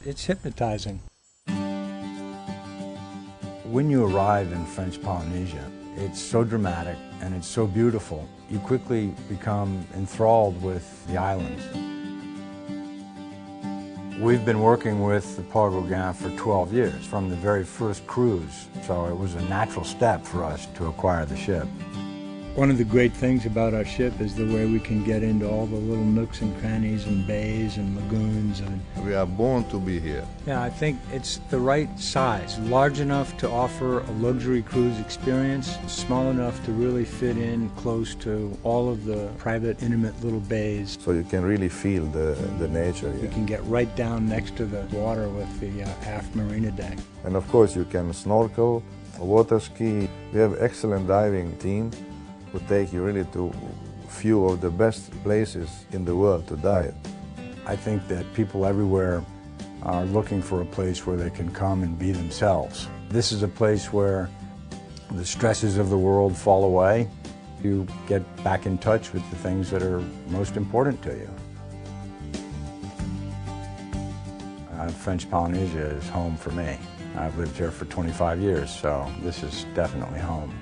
it's hypnotizing. When you arrive in French Polynesia, it's so dramatic and it's so beautiful. You quickly become enthralled with the islands. We've been working with the Paul Gauguin for 12 years, from the very first cruise, so it was a natural step for us to acquire the ship. One of the great things about our ship is the way we can get into all the little nooks and crannies and bays and lagoons. We are born to be here. Yeah, I think it's the right size, large enough to offer a luxury cruise experience, small enough to really fit in close to all of the private, intimate little bays. So you can really feel the nature here. You can get right down next to the water with the aft marina deck. And of course you can snorkel, water ski. We have excellent diving team who take you really to a few of the best places in the world to dive. I think that people everywhere are looking for a place where they can come and be themselves. This is a place where the stresses of the world fall away. You get back in touch with the things that are most important to you. French Polynesia is home for me. I've lived here for 25 years, so this is definitely home.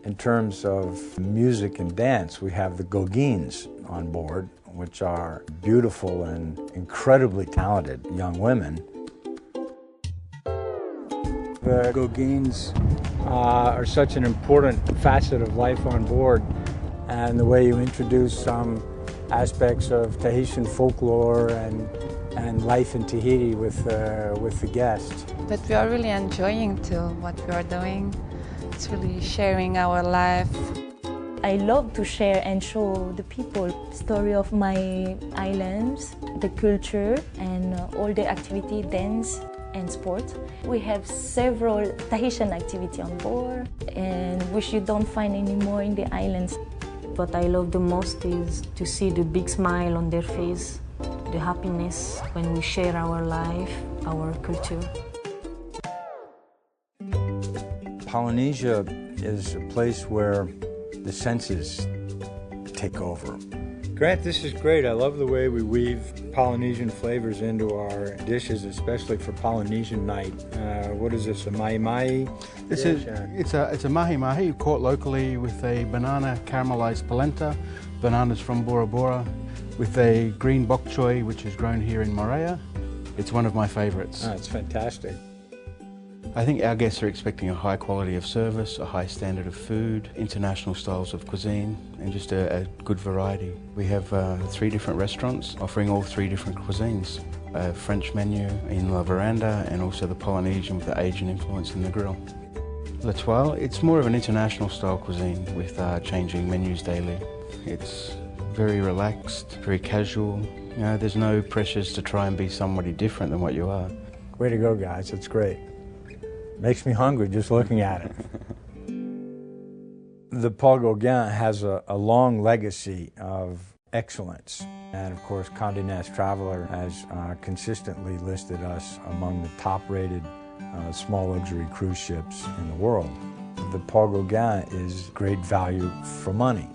In terms of music and dance, we have the Gauguins on board, which are beautiful and incredibly talented young women. The Gauguins are such an important facet of life on board, and the way you introduce some aspects of Tahitian folklore and life in Tahiti with the guests. But we are really enjoying what we are doing. It's really sharing our life. I love to share and show the people the story of my islands, the culture, and all the activity, dance and sport. We have several Tahitian activities on board, and which you don't find anymore in the islands. What I love the most is to see the big smile on their face, the happiness when we share our life, our culture. Polynesia is a place where the senses take over. Grant, this is great. I love the way we weave Polynesian flavors into our dishes, especially for Polynesian night. What is this, a mahi-mahi? It's a mahi-mahi caught locally with a banana caramelized polenta, bananas from Bora Bora, with a green bok choy, which is grown here in Moorea. It's one of my favorites. Oh, it's fantastic. I think our guests are expecting a high quality of service, a high standard of food, international styles of cuisine, and just a good variety. We have 3 different restaurants offering all 3 different cuisines. A French menu in La Veranda and also the Polynesian with the Asian influence in the grill. L'Etoile, it's more of an international style cuisine with changing menus daily. It's very relaxed, very casual. You know, there's no pressures to try and be somebody different than what you are. Way to go, guys. It's great. Makes me hungry just looking at it. The Paul Gauguin has a long legacy of excellence. And of course, Condé Nast Traveler has consistently listed us among the top-rated small luxury cruise ships in the world. The Paul Gauguin is great value for money.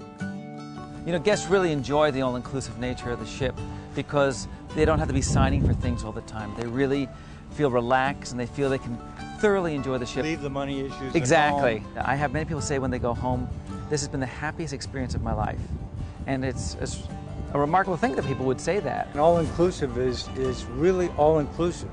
You know, guests really enjoy the all-inclusive nature of the ship because they don't have to be signing for things all the time. They really feel relaxed and they feel they can thoroughly enjoy the ship. Leave the money issues Exactly. At home. I have many people say when they go home, this has been the happiest experience of my life. And it's a remarkable thing that people would say that. And all-inclusive is really all-inclusive.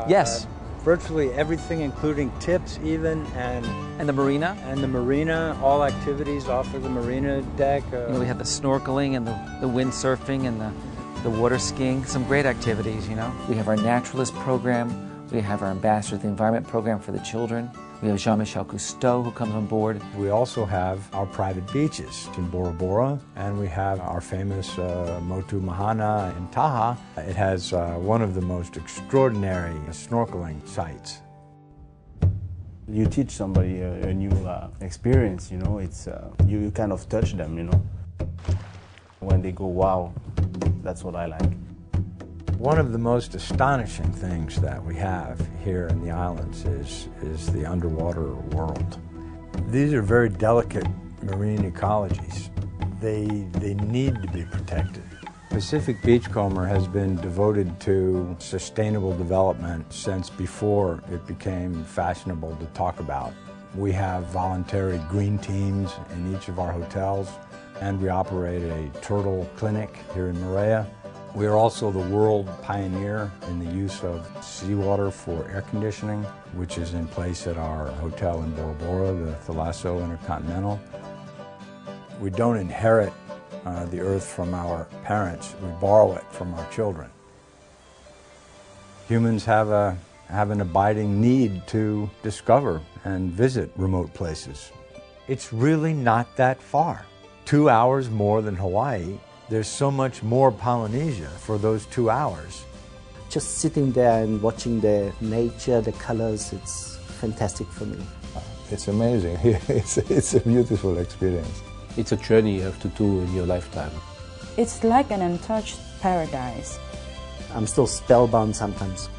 Yes. Virtually everything, including tips even, and the marina. And the marina, all activities off of the marina deck. You know, we have the snorkeling and the windsurfing and the water skiing, some great activities, you know. We have our naturalist program. We have our Ambassador of the Environment program for the children. We have Jean-Michel Cousteau who comes on board. We also have our private beaches in Bora Bora, and we have our famous Motu Mahana in Taha. It has one of the most extraordinary snorkeling sites. You teach somebody a new experience, you know, it's you kind of touch them, you know. When they go, wow, that's what I like. One of the most astonishing things that we have here in the islands is the underwater world. These are very delicate marine ecologies. They need to be protected. Pacific Beachcomber has been devoted to sustainable development since before it became fashionable to talk about. We have voluntary green teams in each of our hotels, and we operate a turtle clinic here in Moorea. We are also the world pioneer in the use of seawater for air conditioning, which is in place at our hotel in Bora Bora, the Thalassa Intercontinental. We don't inherit the earth from our parents, we borrow it from our children. Humans have an abiding need to discover and visit remote places. It's really not that far. 2 hours more than Hawaii. There's so much more Polynesia for those 2 hours. Just sitting there and watching the nature, the colors, it's fantastic for me. It's amazing. It's a beautiful experience. It's a journey you have to do in your lifetime. It's like an untouched paradise. I'm still spellbound sometimes.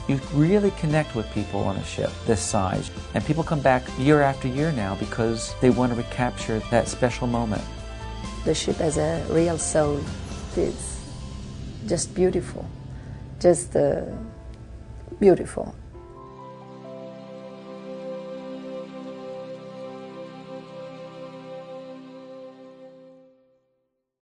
You really connect with people on a ship this size, and people come back year after year now because they want to recapture that special moment. The ship has a real soul. It's just beautiful, just beautiful.